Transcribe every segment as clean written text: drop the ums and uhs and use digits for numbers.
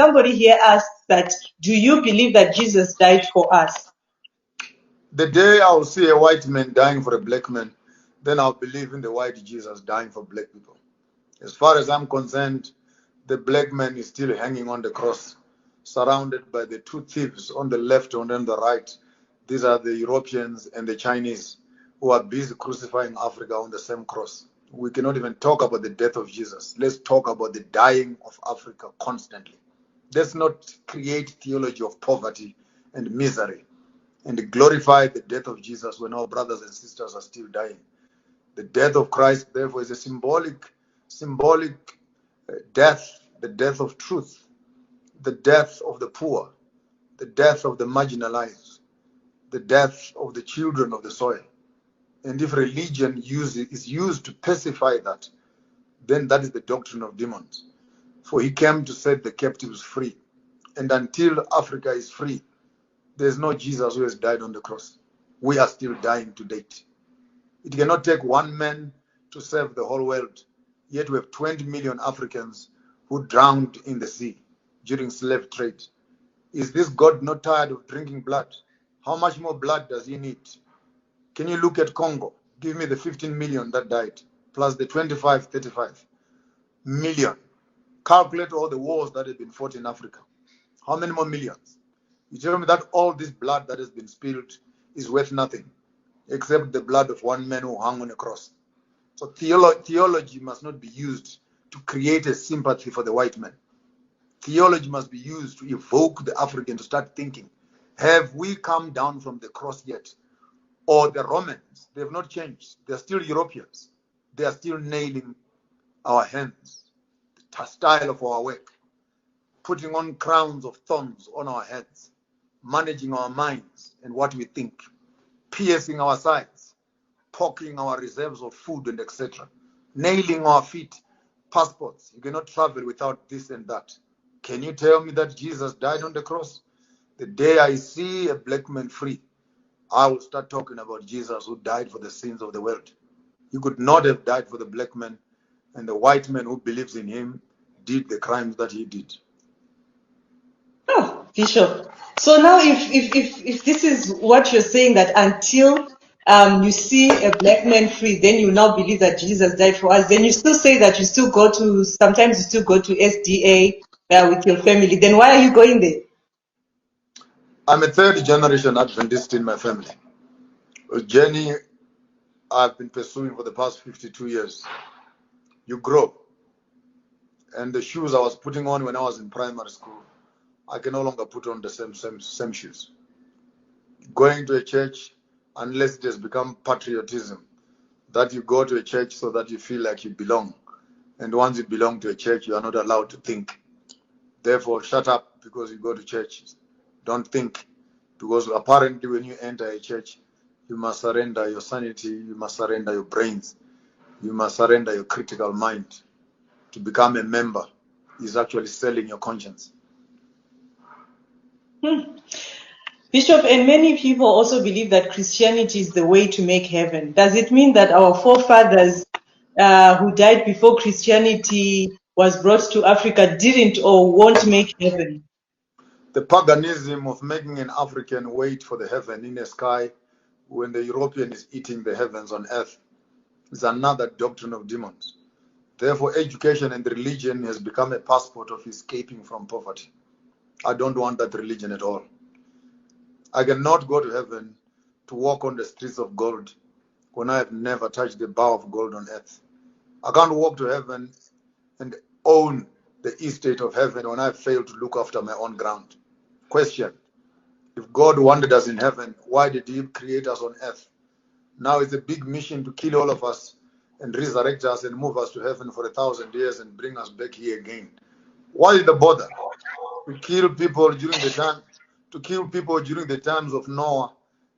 somebody here asked that, do you believe that Jesus died for us? The day I will see a white man dying for a black man, then I'll believe in the white Jesus dying for black people. As far as I'm concerned, the black man is still hanging on the cross, surrounded by the two thieves on the left and on the right. These are the Europeans and the Chinese who are busy crucifying Africa on the same cross. We cannot even talk about the death of Jesus. Let's talk about the dying of Africa constantly. Let's not create theology of poverty and misery and glorify the death of Jesus when our brothers and sisters are still dying. The death of Christ, therefore, is a symbolic death, the death of truth, the death of the poor, the death of the marginalized, the death of the children of the soil. And if religion is used to pacify that, then that is the doctrine of demons. For he came to set the captives free. And until Africa is free, there's no Jesus who has died on the cross. We are still dying to date. It cannot take one man to save the whole world. Yet we have 20 million Africans who drowned in the sea during slave trade. Is this God not tired of drinking blood? How much more blood does he need? Can you look at Congo? Give me the 15 million that died, plus the 25, 35 million. Calculate all the wars that have been fought in Africa. How many more millions? You tell me that all this blood that has been spilled is worth nothing, except the blood of one man who hung on a cross. So theology must not be used to create a sympathy for the white man. Theology must be used to evoke the African to start thinking, have we come down from the cross yet? Or the Romans, they have not changed. They are still Europeans. They are still nailing our hands, the style of our work, putting on crowns of thorns on our heads, managing our minds and what we think, piercing our sides, poking our reserves of food and etc., nailing our feet, passports. You cannot travel without this and that. Can you tell me that Jesus died on the cross? The day I see a black man free, I will start talking about Jesus who died for the sins of the world. He could not have died for the black man, and the white man who believes in him did the crimes that he did. Oh, Bishop. So now if this is what you're saying, that until you see a black man free, then you now believe that Jesus died for us, then you still say that sometimes you still go to SDA with your family. Then why are you going there? I'm a third generation Adventist in my family. A journey I've been pursuing for the past 52 years. You grow. And the shoes I was putting on when I was in primary school, I can no longer put on the same shoes. Going to a church, unless it has become patriotism, that you go to a church so that you feel like you belong. And once you belong to a church, you are not allowed to think. Therefore, shut up because you go to church. Don't think. Because apparently when you enter a church, you must surrender your sanity, you must surrender your brains, you must surrender your critical mind. To become a member is actually selling your conscience. Bishop, and many people also believe that Christianity is the way to make heaven. Does it mean that our forefathers who died before Christianity was brought to Africa didn't or won't make heaven? The paganism of making an African wait for the heaven in the sky when the European is eating the heavens on earth is another doctrine of demons. Therefore, education and religion has become a passport of escaping from poverty. I don't want that religion at all. I cannot go to heaven to walk on the streets of gold when I have never touched the bar of gold on earth. I can't walk to heaven and own the estate of heaven when I fail to look after my own ground. Question: if God wanted us in heaven, why did he create us on earth? Now it's a big mission to kill all of us and resurrect us and move us to heaven for 1,000 years and bring us back here again. Why is the bother? To kill people during the times of Noah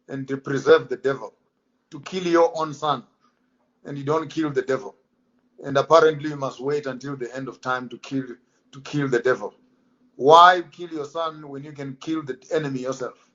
and to preserve the devil. To kill your own son and you don't kill the devil. And apparently you must wait until the end of time to kill the devil. Why kill your son when you can kill the enemy yourself?